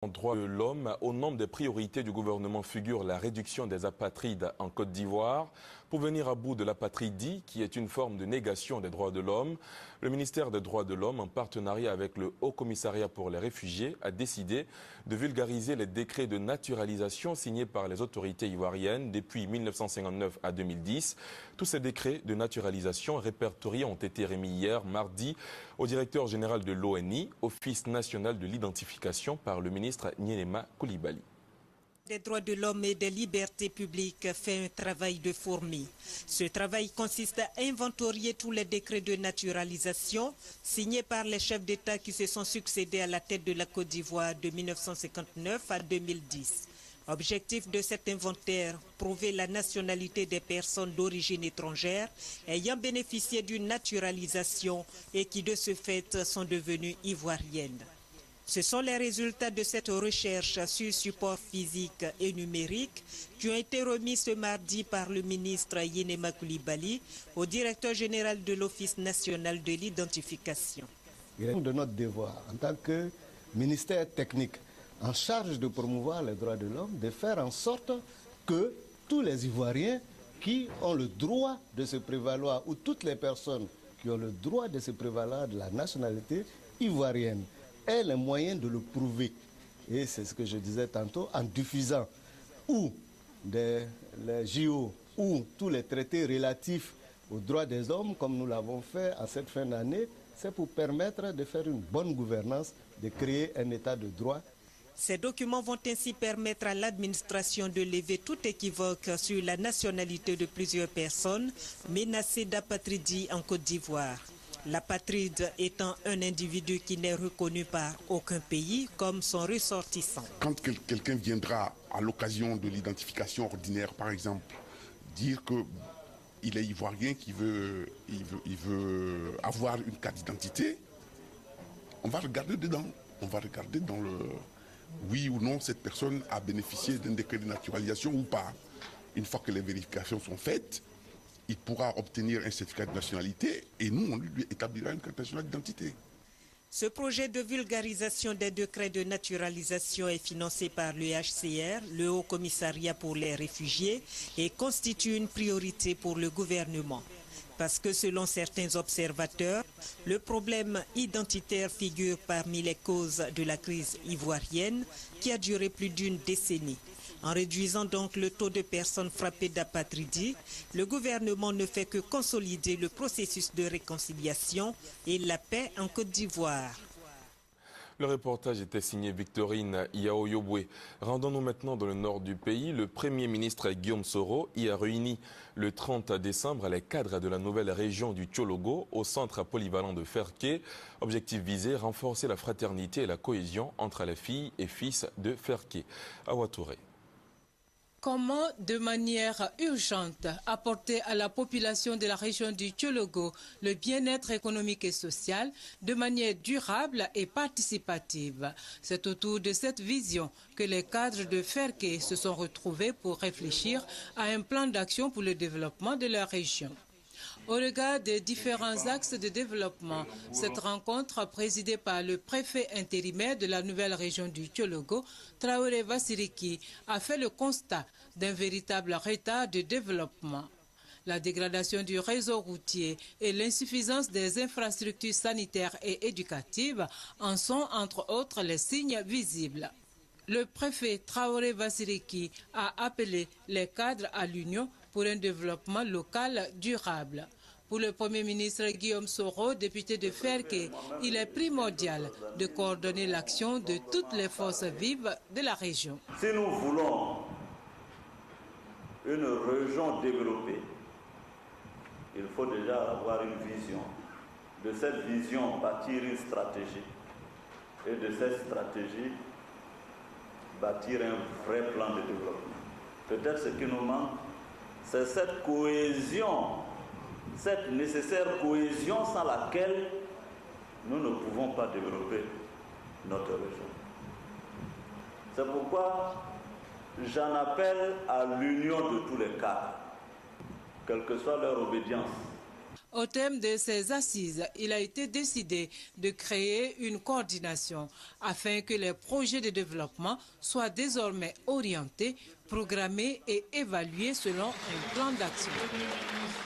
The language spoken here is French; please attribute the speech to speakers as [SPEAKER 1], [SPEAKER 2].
[SPEAKER 1] Droits de l'homme, au nombre des priorités du gouvernement figure la réduction des apatrides en Côte d'Ivoire. Pour venir à bout de l'apatridie, qui est une forme de négation des droits de l'homme, le ministère des Droits de l'Homme, en partenariat avec le Haut Commissariat pour les réfugiés, a décidé de vulgariser les décrets de naturalisation signés par les autorités ivoiriennes depuis 1959 à 2010. Tous ces décrets de naturalisation répertoriés ont été remis hier, mardi, au directeur général de l'ONI, Office national de l'identification, par le ministre Nyénéma Coulibaly.
[SPEAKER 2] Des droits de l'homme et des libertés publiques fait un travail de fourmi. Ce travail consiste à inventorier tous les décrets de naturalisation signés par les chefs d'État qui se sont succédés à la tête de la Côte d'Ivoire de 1959 à 2010. Objectif de cet inventaire, prouver la nationalité des personnes d'origine étrangère ayant bénéficié d'une naturalisation et qui de ce fait sont devenues ivoiriennes. Ce sont les résultats de cette recherche sur support physique et numérique qui ont été remis ce mardi par le ministre Nyénéma Coulibaly au directeur général de l'Office national de l'identification.
[SPEAKER 3] Il est de notre devoir en tant que ministère technique en charge de promouvoir les droits de l'homme, de faire en sorte que tous les Ivoiriens qui ont le droit de se prévaloir, ou toutes les personnes qui ont le droit de se prévaloir de la nationalité ivoirienne, aient les moyens de le prouver. Et c'est ce que je disais tantôt, en diffusant ou les JO ou tous les traités relatifs aux droits des hommes, comme nous l'avons fait à cette fin d'année, c'est pour permettre de faire une bonne gouvernance, de créer un état de droit.
[SPEAKER 2] Ces documents vont ainsi permettre à l'administration de lever tout équivoque sur la nationalité de plusieurs personnes menacées d'apatridie en Côte d'Ivoire. L'apatride étant un individu qui n'est reconnu par aucun pays comme son ressortissant.
[SPEAKER 4] Quand quelqu'un viendra à l'occasion de l'identification ordinaire, par exemple, dire qu'il est ivoirien, qu'il veut avoir une carte d'identité, on va regarder dedans. On va regarder dans le oui ou non cette personne a bénéficié d'un décret de naturalisation ou pas. Une fois que les vérifications sont faites, il pourra obtenir un certificat de nationalité et nous, on lui établira une carte nationale d'identité.
[SPEAKER 2] Ce projet de vulgarisation des décrets de naturalisation est financé par l'UHCR, le Haut Commissariat pour les réfugiés, et constitue une priorité pour le gouvernement. Parce que selon certains observateurs, le problème identitaire figure parmi les causes de la crise ivoirienne qui a duré plus d'une décennie. En réduisant donc le taux de personnes frappées d'apatridie, le gouvernement ne fait que consolider le processus de réconciliation et la paix en Côte d'Ivoire.
[SPEAKER 1] Le reportage était signé Victorine Yaoyobwe. Rendons-nous maintenant dans le nord du pays. Le Premier ministre Guillaume Soro y a réuni le 30 décembre les cadres de la nouvelle région du Tchologo au centre polyvalent de Ferké. Objectif visé, renforcer la fraternité et la cohésion entre les filles et fils de Ferké. Awa Touré.
[SPEAKER 5] Comment, de manière urgente, apporter à la population de la région du Tchologo le bien-être économique et social de manière durable et participative? C'est autour de cette vision que les cadres de Ferké se sont retrouvés pour réfléchir à un plan d'action pour le développement de leur région. Au regard des différents axes de développement, cette rencontre présidée par le préfet intérimaire de la nouvelle région du Tchologo, Traoré Vassiriki, a fait le constat d'un véritable retard de développement. La dégradation du réseau routier et l'insuffisance des infrastructures sanitaires et éducatives en sont entre autres les signes visibles. Le préfet Traoré Vassiriki a appelé les cadres à l'union pour un développement local durable. Pour le Premier ministre Guillaume Soro, député de Ferké, il est primordial de coordonner l'action de toutes les forces vives de la région.
[SPEAKER 6] Si nous voulons une région développée, il faut déjà avoir une vision. De cette vision, bâtir une stratégie. Et de cette stratégie, bâtir un vrai plan de développement. Peut-être ce qui nous manque, c'est cette cohésion, cette nécessaire cohésion sans laquelle nous ne pouvons pas développer notre région. C'est pourquoi j'en appelle à l'union de tous les cadres, quelle que soit leur obédience.
[SPEAKER 5] Au thème de ces assises, il a été décidé de créer une coordination afin que les projets de développement soient désormais orientés, programmés et évalués selon un plan d'action.